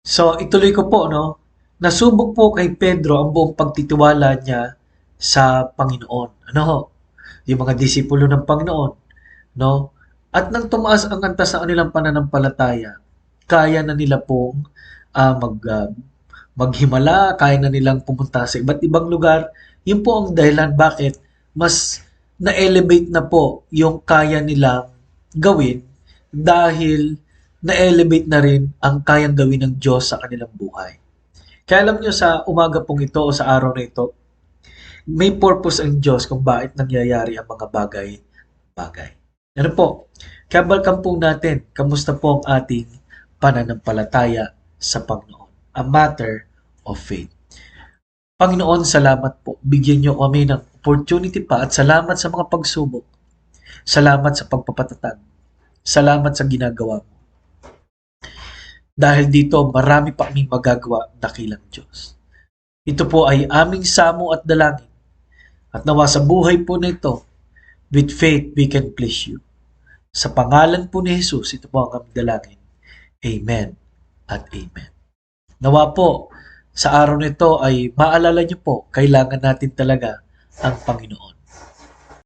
So, ituloy ko po, no? Nasubok po kay Pedro ang buong pagtitiwala niya sa Panginoon. Ano ho? Yung mga disipulo ng Panginoon, no? At nang tumaas ang antas sa kanilang pananampalataya, kaya na nila pong maghimala, kaya na nilang pumunta sa iba't ibang lugar. Yun po ang dahilan bakit mas na-elevate na po yung kaya nilang gawin dahil na-elevate na rin ang kayang gawin ng Diyos sa kanilang buhay. Kaya alam nyo sa umaga pong ito o sa araw na ito, may purpose ang Diyos kung bakit nangyayari ang mga bagay-bagay. Ano po? Kaya balkan po natin, kamusta po ang ating pananampalataya sa Panginoon? A matter of faith. Panginoon, salamat po. Bigyan niyo kami ng opportunity pa at salamat sa mga pagsubok. Salamat sa pagpapatatag. Salamat sa ginagawa mo. Dahil dito, marami pa kaming magagawa dakilang Diyos. Ito po ay aming samo at dalangin. At nawa sa buhay po na ito, with faith we can please you. Sa pangalan po ni Jesus, ito po ang aming dalangin. Amen at amen. Nawa po, sa araw nito ay maalala niyo po, kailangan natin talaga ang Panginoon.